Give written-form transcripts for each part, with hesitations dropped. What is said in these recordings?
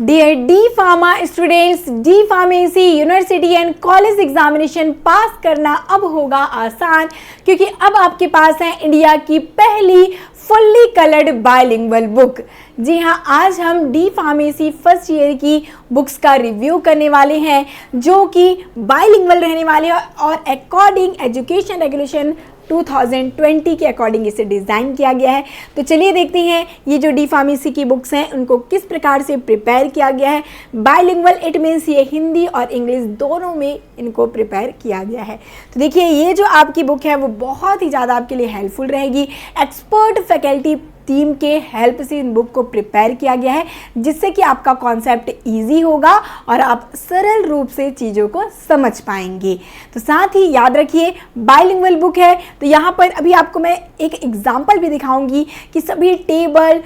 Dear D pharma students, D pharmacy university and college examination pass करना अब होगा आसान, क्योंकि अब आपके पास है इंडिया की पहली फुल्ली कलर्ड बायलिंगुअल बुक। जी हाँ, आज हम डी फार्मेसी फर्स्ट ईयर की बुक्स का रिव्यू करने वाले हैं जो कि बायलिंगुअल रहने वाली है और अकॉर्डिंग एजुकेशन रेगुलेशन 2020 के अकॉर्डिंग इसे डिज़ाइन किया गया है। तो चलिए देखते हैं ये जो डी फार्मेसी की बुक्स हैं उनको किस प्रकार से प्रिपेयर किया गया है। बायलिंगुअल इट मीन्स ये हिंदी और इंग्लिश दोनों में इनको प्रिपेयर किया गया है। तो देखिए ये जो आपकी बुक है वो बहुत ही ज़्यादा आपके लिए हेल्पफुल रहेगी। एक्सपर्ट फैकल्टी टीम के हेल्प से इन बुक को प्रिपेयर किया गया है, जिससे कि आपका कॉन्सेप्ट इजी होगा और आप सरल रूप से चीज़ों को समझ पाएंगे। तो साथ ही याद रखिए बायलिंगुअल बुक है, तो यहाँ पर अभी आपको मैं एक एग्जांपल भी दिखाऊंगी कि सभी table,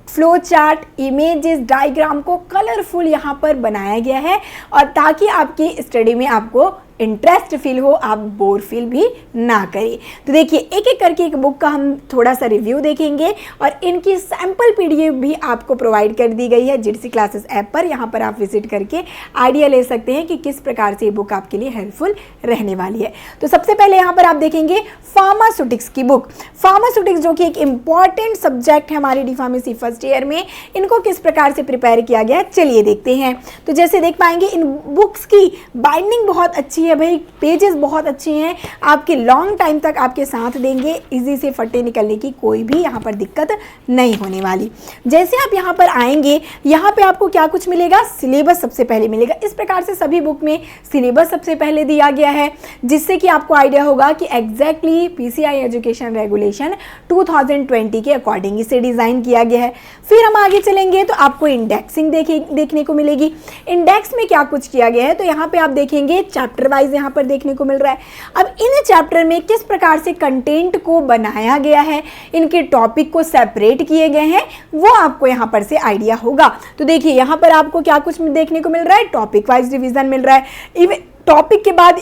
flow chart, images, diagram को कलरफुल यहाँ पर बनाया गया है और ताकि आपकी स्टडी में आपको इंटरेस्ट फील हो, आप बोर फील भी ना करें। तो देखिए एक एक करके एक बुक का हम थोड़ा सा रिव्यू देखेंगे और इनकी सैम्पल पीडीएफ भी आपको प्रोवाइड कर दी गई है जिडसी क्लासेस ऐप पर। यहाँ पर आप विजिट करके आइडिया ले सकते हैं कि किस प्रकार से ये बुक आपके लिए हेल्पफुल रहने वाली है। तो सबसे पहले यहाँ पर आप देखेंगे फार्मास्यूटिक्स की बुक। फार्मास्यूटिक्स जो कि एक इम्पॉर्टेंट सब्जेक्ट है हमारी डी फार्मेसी फर्स्ट ईयर में, इनको किस प्रकार से प्रिपेयर किया गया है चलिए देखते हैं। तो जैसे देख पाएंगे इन बुक्स की बाइंडिंग बहुत अच्छी है भाई, पेजेस बहुत अच्छे हैं, आपके लॉन्ग टाइम तक आपके साथ देंगे, इजी से फटे निकलने की कोई भी यहाँ पर दिक्कत नहीं होने वाली। जैसे आप यहाँ पर आएंगे, यहाँ पे आपको क्या कुछ मिलेगा, सिलेबस सबसे पहले मिलेगा। इस प्रकार से सभी बुक में सिलेबस सबसे पहले दिया गया है, जिससे कि आपको आइडिया होगा कि एग्जैक्टली पीसीआई एजुकेशन रेगुलेशन 2020 के अकॉर्डिंग इसे डिज़ाइन किया गया है। फिर हम आगे चलेंगे तो आपको इंडेक्सिंग देखने को मिलेगी। इंडेक्स में क्या कुछ किया गया है, तो यहाँ पे आप देखेंगे चैप्टर वाइज यहाँ पर देखने को मिल रहा है। अब इन चैप्टर में किस प्रकार से कंटेंट को बनाया गया है, इनके टॉपिक को सेपरेट किए गए हैं, वो आपको यहाँ पर से आइडिया होगा। तो देखिए यहाँ पर आपको क्या कुछ देखने को मिल रहा है, टॉपिक वाइज डिवीजन मिल रहा है। टॉपिक के बाद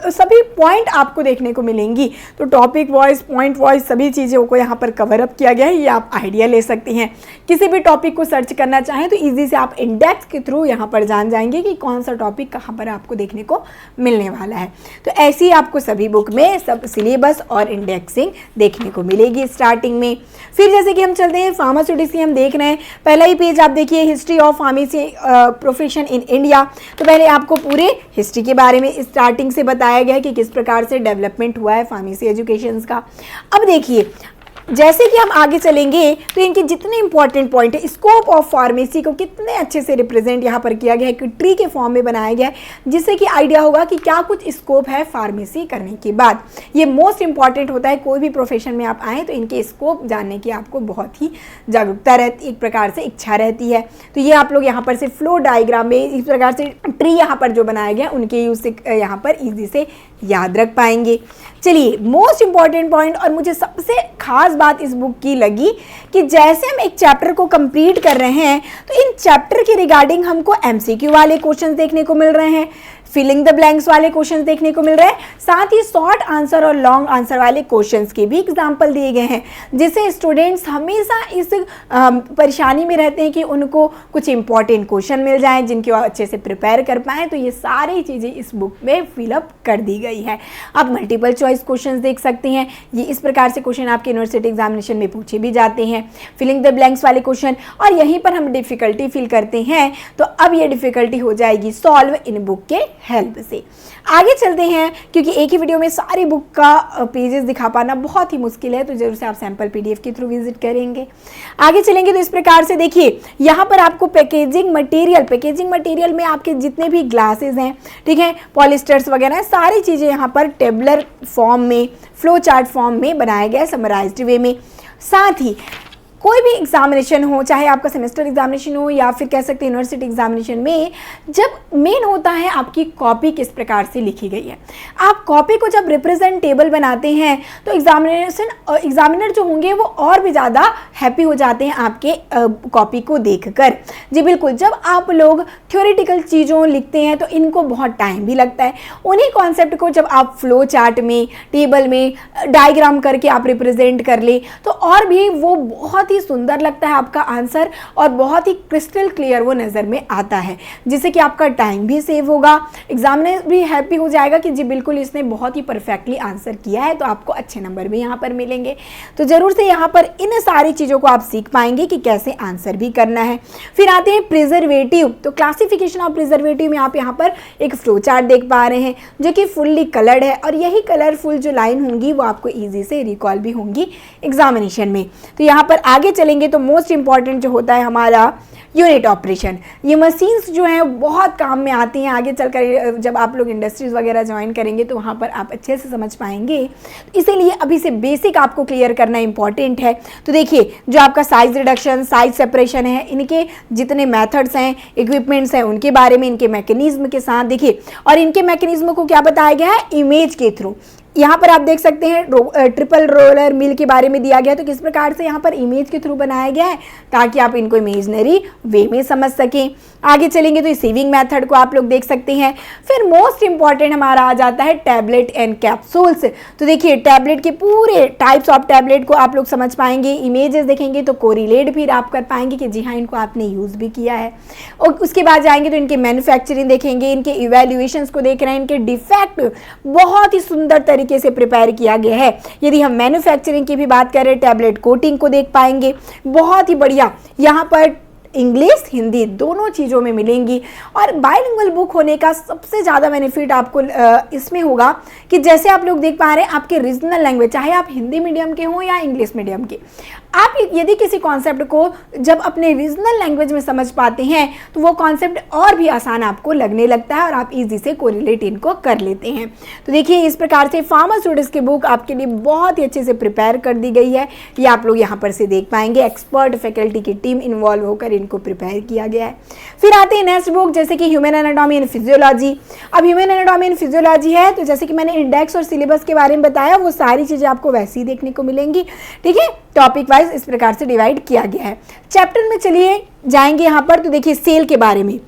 सभी पॉइंट आपको देखने को मिलेंगी, तो टॉपिक वाइज, पॉइंट वाइज सभी चीज़ों को यहाँ पर कवर अप किया गया है। ये आप आइडिया ले सकते हैं। किसी भी टॉपिक को सर्च करना चाहें तो इजी से आप इंडेक्स के थ्रू यहाँ पर जान जाएंगे कि कौन सा टॉपिक कहाँ पर आपको देखने को मिलने वाला है। तो ऐसे ही आपको सभी बुक में सब सिलेबस और इंडेक्सिंग देखने को मिलेगी स्टार्टिंग में। फिर जैसे कि हम चलते हैं फार्मास्यूटिक्स की, हम देख रहे हैं पहला ही पेज आप देखिए, history of pharmacy profession in India. तो पहले आपको पूरे हिस्ट्री के बारे में स्टार्टिंग से बताया गया है कि किस प्रकार से डेवलपमेंट हुआ है फार्मेसी एजुकेशन का। अब देखिए जैसे कि हम आगे चलेंगे तो इनके जितने इंपॉर्टेंट पॉइंट है, स्कोप ऑफ फार्मेसी को कितने अच्छे से रिप्रेजेंट यहाँ पर किया गया है कि ट्री के फॉर्म में बनाया गया है, जिससे कि आइडिया होगा कि क्या कुछ स्कोप है फार्मेसी करने के बाद। ये मोस्ट इंपॉर्टेंट होता है, कोई भी प्रोफेशन में आप आए तो इनके स्कोप जानने की आपको बहुत ही जागरूकता रहती, एक प्रकार से इच्छा रहती है। तो ये आप लोग यहाँ पर से फ्लो डायग्राम में इस प्रकार से ट्री यहाँ पर जो बनाया गया उनके यूज से यहाँ पर ईजी से याद रख पाएंगे। चलिए मोस्ट इंपॉर्टेंट पॉइंट और मुझे सबसे खास बात इस बुक की लगी कि जैसे हम एक चैप्टर को कंप्लीट कर रहे हैं तो इन चैप्टर के रिगार्डिंग हमको एमसीक्यू वाले क्वेश्चंस देखने को मिल रहे हैं, फिलिंग द ब्लैंक्स वाले क्वेश्चंस देखने को मिल रहे हैं, साथ ही शॉर्ट आंसर और लॉन्ग आंसर वाले क्वेश्चंस के भी एग्जाम्पल दिए गए हैं, जिससे स्टूडेंट्स हमेशा इस परेशानी में रहते हैं कि उनको कुछ इंपॉर्टेंट क्वेश्चन मिल जाएं जिनके वो अच्छे से प्रिपेयर कर पाएँ। तो ये सारी चीज़ें इस बुक में फिलअप कर दी गई है। आप मल्टीपल चॉइस क्वेश्चन देख सकते हैं, ये इस प्रकार से क्वेश्चन आपके यूनिवर्सिटी एग्जामिनेशन में पूछे भी जाते हैं, फिलिंग द ब्लैंक्स वाले क्वेश्चन। और यहीं पर हम डिफिकल्टी फील करते हैं तो अब ये डिफिकल्टी हो जाएगी सॉल्व इन बुक के हेल्प से। आगे चलते हैं, क्योंकि एक ही वीडियो में सारी बुक का पेजेस दिखा पाना बहुत ही मुश्किल है, तो जरूर से आप सैंपल पीडीएफ के थ्रू विजिट करेंगे। आगे चलेंगे तो इस प्रकार से देखिए यहाँ पर आपको पैकेजिंग मटेरियल में आपके जितने भी ग्लासेस हैं, ठीक है, पॉलिस्टर्स वगैरह सारी चीज़ें यहाँ पर टेबलर फॉर्म में, फ्लो चार्ट फॉर्म में बनाया गया है समराइज्ड वे में। साथ ही कोई भी एग्जामिनेशन हो, चाहे आपका सेमेस्टर एग्जामिनेशन हो या फिर कह सकते हैं यूनिवर्सिटी एग्जामिनेशन में, जब मेन होता है आपकी कॉपी किस प्रकार से लिखी गई है। आप कॉपी को जब रिप्रेजेंटेबल बनाते हैं तो एग्जामिनर जो होंगे वो और भी ज़्यादा हैप्पी हो जाते हैं आपके कॉपी को देखकर। जी बिल्कुल, जब आप लोग थ्योरेटिकल चीज़ों लिखते हैं तो इनको बहुत टाइम भी लगता है। उन्हीं कॉन्सेप्ट को जब आप फ्लो चार्ट में, टेबल में डायग्राम करके आप रिप्रेजेंट कर ले तो और भी वो बहुत ही सुंदर लगता है आपका आंसर और बहुत ही क्रिस्टल क्लियर वो नज़र में आता है, जिससे कि आपका टाइम भी सेव होगा, एग्जामिनर भी हैप्पी हो जाएगा कि जी बिल्कुल इसने बहुत ही परफेक्टली आंसर किया है, तो आपको अच्छे नंबर भी यहाँ पर मिलेंगे। तो ज़रूर से यहाँ पर इन सारी चीज़ों को आप सीख पाएंगे कि कैसे आंसर भी करना है। फिर आते हैं प्रिजर्वेटिव। तो क्लासिफिकेशन ऑफ प्रिजर्वेटिव में आप यहाँ पर एक फ्लो चार्ट देख पा रहे हैं जो कि फुल्ली कलर्ड है, और यही कलरफुल जो लाइन होंगी वो आपको ईजी से रिकॉल भी होंगी एग्जामिनेशन में। तो यहाँ पर आगे चलेंगे तो मोस्ट इंपॉर्टेंट जो होता है हमारा यूनिट ऑपरेशन। ये मशीन्स जो हैं बहुत काम में आती हैं, आगे चलकर जब आप लोग इंडस्ट्रीज वगैरह ज्वाइन करेंगे तो वहाँ पर आप अच्छे से समझ पाएंगे। तो इसीलिए अभी से बेसिक आपको क्लियर करना इंपॉर्टेंट है। तो देखिए, जो आपका साइज रिडक्शन, साइज सेपरेशन है, इनके जितने मेथड्स हैं, इक्विपमेंट्स हैं, उनके बारे में, इनके मैकेनिज्म के साथ देखिए, और इनके मैकेनिज्म को क्या बताया गया है, इमेज के थ्रू। यहाँ पर आप देख सकते हैं ट्रिपल रोलर मिल के बारे में दिया गया है, तो किस प्रकार से यहाँ पर इमेज के थ्रू बनाया गया है ताकि आप इनको इमेजनरी वे में समझ सकें। आगे चलेंगे तो सीविंग मेथड को आप लोग देख सकते हैं। फिर मोस्ट इंपॉर्टेंट हमारा आ जाता है टैबलेट एंड कैप्सूल्स। तो देखिए, टैबलेट के पूरे टाइप्स ऑफ टैबलेट को आप लोग समझ पाएंगे, इमेजेस देखेंगे तो कोरिलेट फिर आप कर पाएंगे कि जी हाँ इनको आपने यूज़ भी किया है। और उसके बाद जाएंगे तो इनके मैन्युफैक्चरिंग देखेंगे, इनके इवेल्युएशंस को देख रहे हैं, इनके डिफेक्ट बहुत ही सुंदर तरीके से प्रिपेयर किया गया है। यदि हम मैन्युफैक्चरिंग की भी बात करें, टैबलेट कोटिंग को देख पाएंगे, बहुत ही बढ़िया। यहाँ पर इंग्लिश हिंदी दोनों चीज़ों में मिलेंगी। और बाइलिंगुअल बुक होने का सबसे ज़्यादा बेनिफिट आपको इसमें होगा कि जैसे आप लोग देख पा रहे हैं, आपके रीजनल लैंग्वेज, चाहे आप हिंदी मीडियम के हों या इंग्लिश मीडियम के, आप यदि किसी कॉन्सेप्ट को जब अपने रीजनल लैंग्वेज में समझ पाते हैं तो वो कॉन्सेप्ट और भी आसान आपको लगने लगता है और आप इजी से कोरिलेट इनको कर लेते हैं। तो देखिए, इस प्रकार से फार्मास्यूटिक्स की बुक आपके लिए बहुत ही अच्छे से प्रिपेयर कर दी गई है। ये आप लोग यहाँ पर से देख पाएंगे, एक्सपर्ट फैकल्टी की टीम इन्वॉल्व होकर इनको प्रिपेयर किया गया है। फिर आते हैं नेक्स्ट बुक, जैसे कि ह्यूमन एनाटॉमी एंड फिजियोलॉजी। अब ह्यूमन एनाटॉमी एंड फिजियोलॉजी है तो जैसे कि मैंने इंडेक्स और सिलेबस के बारे में बताया, वो सारी चीज़ें आपको वैसे ही देखने को मिलेंगी। ठीक है, टॉपिक वाइज इस प्रकार से डिवाइड किया गया है। चैप्टर में चलिए जाएंगे यहाँ पर, तो देखिए सेल के बारे में,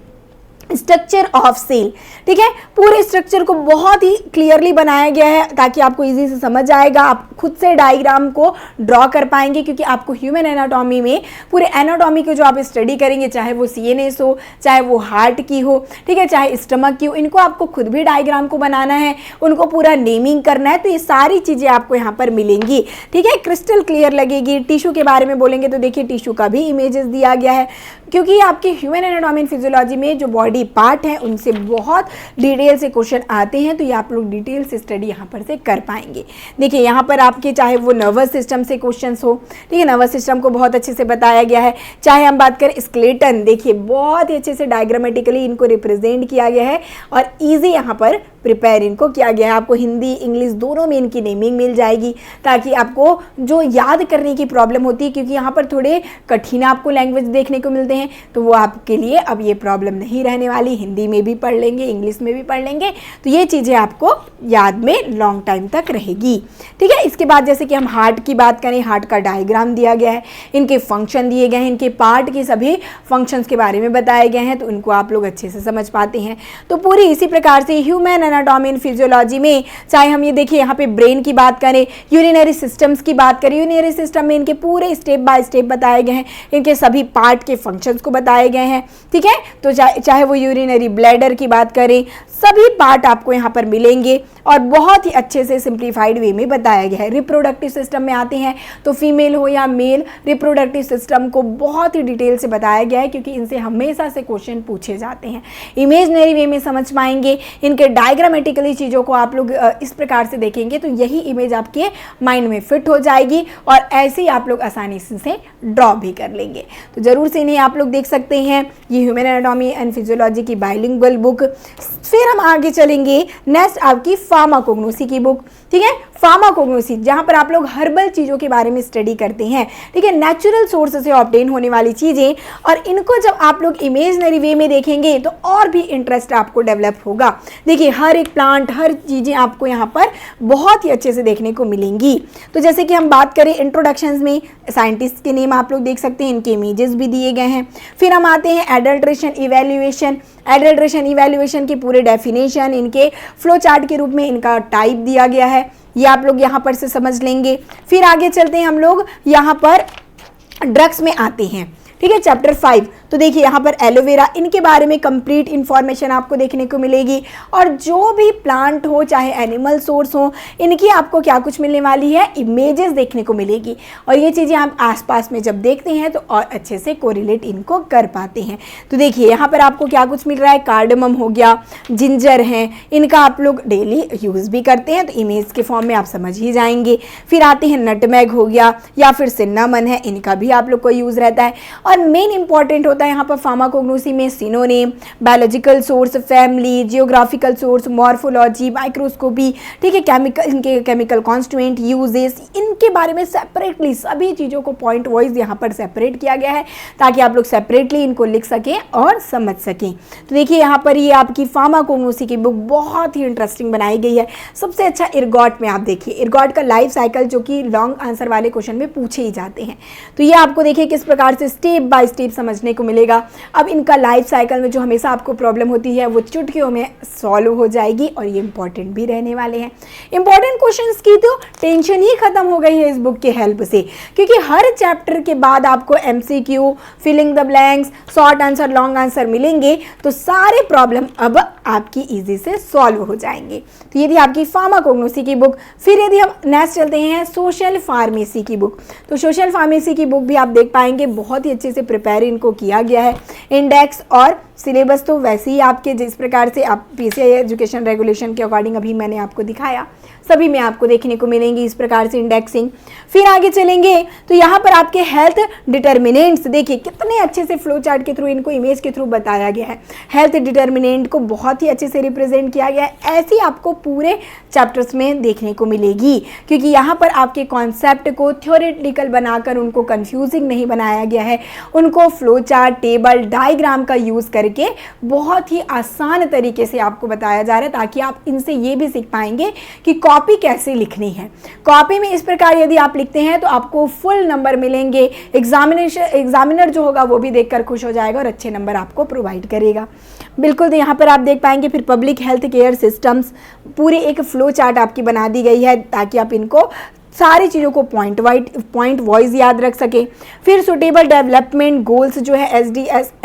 स्ट्रक्चर ऑफ सेल। ठीक है, पूरे स्ट्रक्चर को बहुत ही क्लियरली बनाया गया है ताकि आपको इजी से समझ आएगा, आप खुद से डायग्राम को ड्रॉ कर पाएंगे, क्योंकि आपको ह्यूमन एनाटॉमी में पूरे एनाटॉमी को जो आप स्टडी करेंगे, चाहे वो सीएनएस हो, चाहे वो हार्ट की हो, ठीक है, चाहे स्टमक की हो, इनको आपको खुद भी डायग्राम को बनाना है, उनको पूरा नेमिंग करना है। तो ये सारी चीज़ें आपको यहाँ पर मिलेंगी। ठीक है, क्रिस्टल क्लियर लगेगी। टिश्यू के बारे में बोलेंगे तो देखिए, टिश्यू का भी इमेजेस दिया गया है, क्योंकि आपके ह्यूमन एनाटॉमी एंड फिजियोलॉजी में जो बॉडी पार्ट हैं उनसे बहुत डिटेल से क्वेश्चन आते हैं, तो ये आप लोग डिटेल से स्टडी यहाँ पर से कर पाएंगे। देखिए, यहाँ पर आपके चाहे वो नर्वस सिस्टम से क्वेश्चंस हो, ठीक है, नर्वस सिस्टम को बहुत अच्छे से बताया गया है। चाहे हम बात करें स्केलेटन, देखिए बहुत ही अच्छे से डायग्रामेटिकली इनको रिप्रेजेंट किया गया है और ईजी यहाँ पर प्रिपेयर इनको किया गया है। आपको हिंदी इंग्लिश दोनों में इनकी नेमिंग मिल जाएगी, ताकि आपको जो याद करने की प्रॉब्लम होती है, क्योंकि यहाँ पर थोड़े कठिन आपको लैंग्वेज देखने को मिलते हैं, तो वो आपके लिए अब ये प्रॉब्लम नहीं रहने वाली। हिंदी में भी पढ़ लेंगे, इंग्लिश में भी पढ़ लेंगे, तो ये चीज़ें आपको याद में लॉन्ग टाइम तक रहेगी। ठीक है, इसके बाद जैसे कि हम हार्ट की बात करें, हार्ट का डायग्राम दिया गया है, इनके फंक्शन दिए गए हैं, इनके पार्ट के सभी फंक्शंस के बारे में बताए गए हैं, तो उनको आप लोग अच्छे से समझ पाते हैं। तो पूरी इसी प्रकार से ह्यूमन एनाटॉमी एंड फिजियोलॉजी में, चाहे हम ये देखिए यहाँ पे ब्रेन की बात करें, यूरिनरी सिस्टम्स की बात करें, यूरिनरी सिस्टम में इनके पूरे स्टेप बाय स्टेप बताए गए हैं, इनके सभी पार्ट के फंक्शंस को बताए गए हैं। ठीक है, तो चाहे वो यूरिनरी ब्लैडर की बात करें, सभी पार्ट आपको यहाँ पर मिलेंगे और बहुत ही अच्छे से सिंप्लीफाइड वे में बताया गया है। रिप्रोडक्टिव सिस्टम में आते हैं तो फीमेल हो या मेल, रिप्रोडक्टिव सिस्टम को बहुत ही डिटेल से बताया गया है, क्योंकि इनसे हमेशा से क्वेश्चन पूछे जाते हैं। इमेजनरी वे में समझ पाएंगे, इनके डायग्रामेटिकली चीज़ों को आप लोग इस प्रकार से देखेंगे तो यही इमेज आपके माइंड में फिट हो जाएगी और ऐसे ही आप लोग आसानी से ड्रॉ भी कर लेंगे। तो ज़रूर से इन्हें आप लोग देख सकते हैं, ये ह्यूमन एनाटॉमी एंड फिजियोलॉजी की बाइलिंगुअल बुक। फिर हम आगे चलेंगे, नेक्स्ट आपकी फार्माकोग्नोसी की बुक। ठीक है, फार्माकोग्नोसी, जहाँ पर आप लोग हर्बल चीज़ों के बारे में स्टडी करते हैं, ठीक है, नेचुरल सोर्स से ऑब्टेन होने वाली चीज़ें, और इनको जब आप लोग इमेजनरी वे में देखेंगे तो और भी इंटरेस्ट आपको डेवलप होगा। देखिए, हर एक प्लांट, हर चीज़ें आपको यहाँ पर बहुत ही अच्छे से देखने को मिलेंगी। तो जैसे कि हम बात करें इंट्रोडक्शंस में, साइंटिस्ट के नेम आप लोग देख सकते हैं, इनके इमेजेस भी दिए गए हैं। फिर हम आते हैं एडल्ट्रेशन इवैल्यूएशन। एडल्ट्रेशन इवैल्यूएशन की पूरे डेफिनेशन, इनके फ्लो चार्ट के रूप में इनका टाइप दिया गया है, ये आप लोग यहाँ पर से समझ लेंगे। फिर आगे चलते हैं हम लोग यहाँ पर ड्रग्स में आते हैं। ठीक है, चैप्टर 5। तो देखिए यहाँ पर एलोवेरा, इनके बारे में कंप्लीट इन्फॉर्मेशन आपको देखने को मिलेगी। और जो भी प्लांट हो चाहे एनिमल सोर्स हो, इनकी आपको क्या कुछ मिलने वाली है, इमेजेस देखने को मिलेगी। और ये चीज़ें आप आसपास में जब देखते हैं तो और अच्छे से कोरिलेट इनको कर पाते हैं। तो देखिए यहाँ पर आपको क्या कुछ मिल रहा है, कार्डमम हो गया, जिंजर है, इनका आप लोग डेली यूज़ भी करते हैं, तो इमेज के फॉर्म में आप समझ ही जाएंगे। फिर आते हैं नटमैग हो गया या फिर सिन्नामन है, इनका भी आप लोग को यूज़ रहता है। और मेन इंपॉर्टेंट होता है यहाँ पर फार्माकोग्नोसी में synonym, biological source, family, geographical source, morphology, microscopy, ठीक है, केमिकल, इनके केमिकल कॉन्स्टिट्यूएंट, यूजेस, इनके बारे में सेपरेटली सभी चीज़ों को पॉइंट वाइज यहाँ पर सेपरेट किया गया है ताकि आप लोग सेपरेटली इनको लिख सकें और समझ सकें। तो देखिए यहाँ पर ये आपकी फार्माकोग्नोसी की बुक बहुत ही इंटरेस्टिंग बनाई गई है। सबसे अच्छा इर्गॉट में आप देखिए, इर्गॉट का लाइफ साइकिल जो कि लॉन्ग आंसर वाले क्वेश्चन में पूछे ही जाते हैं। तो ये आपको देखिए किस प्रकार से स्टेप बाय स्टेप समझने को मिलेगा। अब इनका लाइफ साइकिल में जो हमेशा आपको प्रॉब्लम होती है वो चुटकियों में सॉल्व हो जाएगी और ये इंपॉर्टेंट भी रहने वाले हैं। इंपॉर्टेंट क्वेश्चंस की तो टेंशन ही खत्म हो गई है इस बुक के हेल्प से, क्योंकि हर चैप्टर के बाद आपको MCQ, filling the blanks, short answer, long answer मिलेंगे, तो सारे प्रॉब्लम अब आपकी इजी से सॉल्व हो जाएंगे। तो ये थी आपकी फार्माकोग्नोसी की बुक। फिर यदि हम नेक्स्ट चलते हैं सोशल फार्मेसी की बुक, तो सोशल फार्मेसी की बुक भी आप देख पाएंगे बहुत ही अच्छे से प्रिपेयर इनको किया गया है। इंडेक्स और सिलेबस तो वैसे ही आपके जिस प्रकार से आप पीसीआई एजुकेशन रेगुलेशन के अकॉर्डिंग अभी मैंने आपको दिखाया, सभी में आपको देखने को मिलेंगी इस प्रकार से इंडेक्सिंग। फिर आगे चलेंगे तो यहाँ पर आपके हेल्थ डिटर्मिनेंट्स, देखिए कितने अच्छे से फ्लो चार्ट के थ्रू, इनको इमेज के थ्रू बताया गया है। हेल्थ डिटर्मिनेंट को बहुत ही अच्छे से रिप्रेजेंट किया गया है। ऐसी आपको पूरे चैप्टर्स में देखने को मिलेगी, क्योंकि यहाँ पर आपके कॉन्सेप्ट को थ्योरेटिकल बनाकर उनको कंफ्यूजिंग नहीं बनाया गया है। उनको फ्लो चार्ट, टेबल, डायग्राम का यूज़ करके बहुत ही आसान तरीके से आपको बताया जा रहा है, ताकि आप इनसे ये भी सीख पाएंगे कि कॉपी कैसे लिखनी है। कॉपी में इस प्रकार यदि आप लिखते हैं तो आपको फुल नंबर मिलेंगे। एग्जामिनर जो होगा वो भी देखकर खुश हो जाएगा और अच्छे नंबर आपको प्रोवाइड करेगा। बिल्कुल, तो यहाँ पर आप देख पाएंगे। फिर पब्लिक हेल्थ केयर सिस्टम्स, पूरी एक फ्लो चार्ट आपकी बना दी गई है ताकि आप इनको सारी चीज़ों को पॉइंट वाइज याद रख सके। फिर सुटेबल डेवलपमेंट गोल्स जो है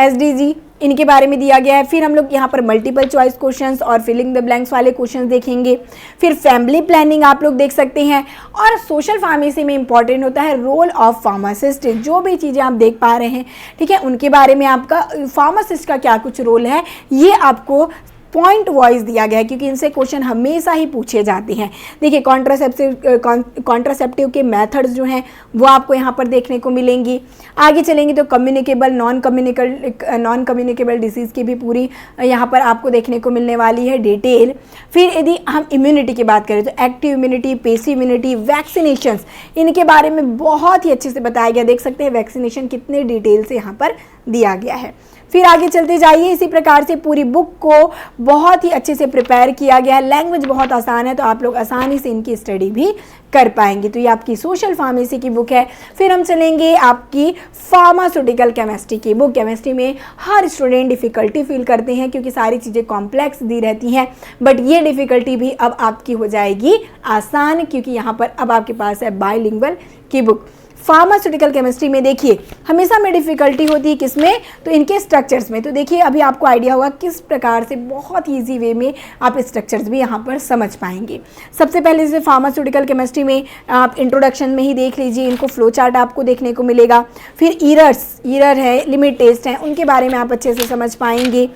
SDG, इनके बारे में दिया गया है। फिर हम लोग यहाँ पर मल्टीपल चॉइस क्वेश्चंस और फिलिंग द ब्लैंक्स वाले क्वेश्चंस देखेंगे। फिर फैमिली प्लानिंग आप लोग देख सकते हैं। और सोशल फार्मेसी में इंपॉर्टेंट होता है रोल ऑफ फार्मासिस्ट, जो भी चीज़ें आप देख पा रहे हैं, ठीक है, उनके बारे में आपका फार्मासिस्ट का क्या कुछ रोल है ये आपको पॉइंट वाइज दिया गया है, क्योंकि इनसे क्वेश्चन हमेशा ही पूछे जाते हैं। देखिए कॉन्ट्रासेप्टिव के मेथड्स जो हैं वो आपको यहाँ पर देखने को मिलेंगी। आगे चलेंगे तो कम्युनिकेबल नॉन कम्युनिकेबल डिसीज़ की भी पूरी यहाँ पर आपको देखने को मिलने वाली है डिटेल। फिर यदि हम इम्यूनिटी की बात करें तो active immunity, passive immunity, vaccinations, इनके बारे में बहुत ही अच्छे से बताया गया। देख सकते हैं वैक्सीनेशन कितने डिटेल से यहाँ पर दिया गया है। फिर आगे चलते जाइए, इसी प्रकार से पूरी बुक को बहुत ही अच्छे से प्रिपेयर किया गया है। लैंग्वेज बहुत आसान है तो आप लोग आसानी से इनकी स्टडी भी कर पाएंगे। तो ये आपकी सोशल फार्मेसी की बुक है। फिर हम चलेंगे आपकी फार्मास्यूटिकल केमिस्ट्री की बुक। केमिस्ट्री में हर स्टूडेंट डिफ़िकल्टी फील करते हैं क्योंकि सारी चीज़ें कॉम्प्लेक्स दी रहती हैं, बट ये डिफ़िकल्टी भी अब आपकी हो जाएगी आसान, क्योंकि यहाँ पर अब आपके पास है बाइलिंगुअल की बुक। फार्मास्यूटिकल केमिस्ट्री में देखिए हमेशा में डिफ़िकल्टी होती है किसमें, तो इनके स्ट्रक्चर्स में। तो देखिए अभी आपको आइडिया होगा किस प्रकार से बहुत ईजी वे में आप स्ट्रक्चर्स भी यहाँ पर समझ पाएंगे। सबसे पहले जैसे फार्मास्यूटिकल केमिस्ट्री में आप इंट्रोडक्शन में ही देख लीजिए, इनको फ्लो चार्ट आपको देखने को मिलेगा। फिर ईरर है, लिमिट टेस्ट हैं, उनके बारे में आप अच्छे से समझ पाएंगे।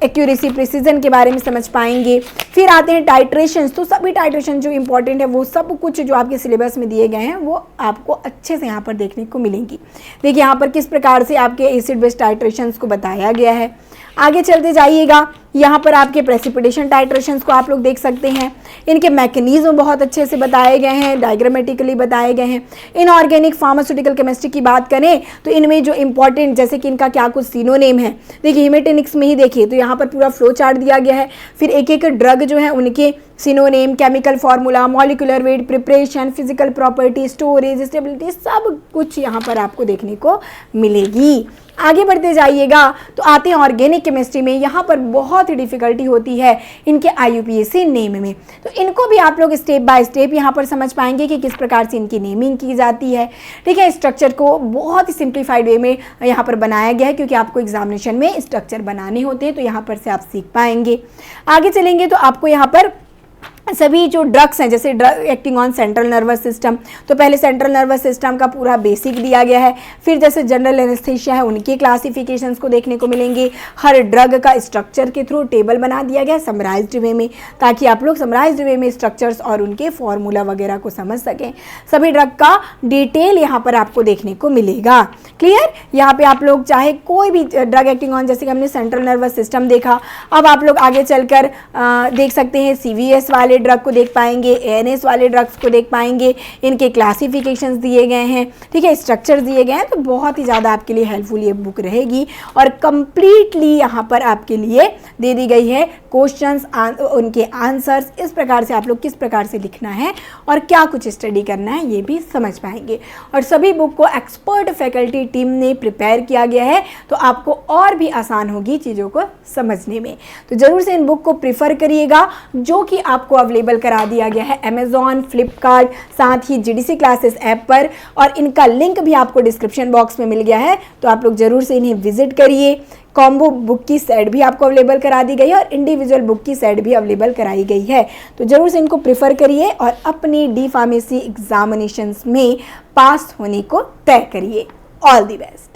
एक्यूरेसी, प्रिसीजन के बारे में समझ पाएंगे। फिर आते हैं टाइट्रेशंस, तो सभी टाइट्रेशन जो इंपॉर्टेंट है वो सब कुछ जो आपके सिलेबस में दिए गए हैं वो आपको अच्छे से यहाँ पर देखने को मिलेंगी। देखिए यहाँ पर किस प्रकार से आपके एसिड बेस्ड टाइट्रेशंस को बताया गया है। आगे चलते जाइएगा, यहाँ पर आपके प्रेसिपिटेशन टाइट्रेशंस को आप लोग देख सकते हैं। इनके मैकेनिज्म बहुत अच्छे से बताए गए हैं, डायग्रामेटिकली बताए गए हैं। इनऑर्गेनिक फार्मास्यूटिकल केमिस्ट्री की बात करें तो इनमें जो इंपॉर्टेंट, जैसे कि इनका क्या कुछ सिनोनिम है, देखिए हेमेटेनिक्स में ही देखिए तो यहाँ पर पूरा फ्लो चार्ट दिया गया है। फिर एक एक ड्रग जो है उनके synonym, chemical formula, molecular weight, preparation, physical property, storage, stability, सब कुछ यहाँ पर आपको देखने को मिलेगी। आगे बढ़ते जाइएगा तो आते हैं ऑर्गेनिक केमिस्ट्री में। यहाँ पर बहुत ही डिफिकल्टी होती है इनके IUPAC नेम में, तो इनको भी आप लोग स्टेप बाय स्टेप यहाँ पर समझ पाएंगे कि किस प्रकार से इनकी नेमिंग की जाती है। ठीक है, स्ट्रक्चर को बहुत ही सिंप्लीफाइड वे में यहाँ पर बनाया गया है, क्योंकि आपको एग्जामिनेशन में स्ट्रक्चर बनाने होते हैं, तो यहाँ पर से आप सीख पाएंगे। आगे चलेंगे तो आपको यहाँ पर सभी जो ड्रग्स हैं, जैसे drug acting on central nervous system, तो पहले सेंट्रल नर्वस सिस्टम का पूरा बेसिक दिया गया है, फिर जैसे जनरल एनेस्थीसिया है उनके क्लासिफिकेशंस को देखने को मिलेंगे। हर ड्रग का स्ट्रक्चर के थ्रू टेबल बना दिया गया है समराइज्ड वे में, ताकि आप लोग समराइज्ड वे में स्ट्रक्चर्स और उनके फॉर्मूला वगैरह को समझ सकें। सभी ड्रग का डिटेल यहाँ पर आपको देखने को मिलेगा। क्लियर, यहाँ पे आप लोग चाहे कोई भी ड्रग एक्टिंग ऑन, जैसे कि हमने सेंट्रल नर्वस सिस्टम देखा, अब आप लोग आगे चलकर देख सकते हैं CVS वाले ड्रग को देख पाएंगे, ANS वाले ड्रग्स को देख पाएंगे, इनके क्लासिफिकेशंस दिए गए हैं। ठीक है, स्ट्रक्चर दिए गए हैं, तो बहुत ही ज़्यादा आपके लिए हेल्पफुल ये बुक रहेगी। और कंप्लीटली यहाँ पर आपके लिए दे दी गई है क्वेश्चंस, उनके आंसर्स, इस प्रकार से आप लोग किस प्रकार से लिखना है और क्या कुछ स्टडी करना है ये भी समझ पाएंगे। और सभी बुक को एक्सपर्ट फैकल्टी टीम ने प्रिपेयर किया गया है, तो आपको और भी आसान होगी चीज़ों को समझने में। तो ज़रूर से इन बुक को प्रिफर करिएगा, जो कि आपको अवेलेबल करा दिया गया है Amazon, फ्लिपकार्ट, साथ ही GDC क्लासेस ऐप पर, और इनका लिंक भी आपको डिस्क्रिप्शन बॉक्स में मिल गया है, तो आप लोग ज़रूर से इन्हें विजिट करिए। कॉम्बो बुक की सेट भी आपको अवेलेबल करा दी गई है और इंडिविजुअल बुक की सेट भी अवेलेबल कराई गई है, तो ज़रूर से इनको प्रिफर करिए और अपनी D Pharmacy एग्जामिनेशंस में पास होने को तय करिए। All the best.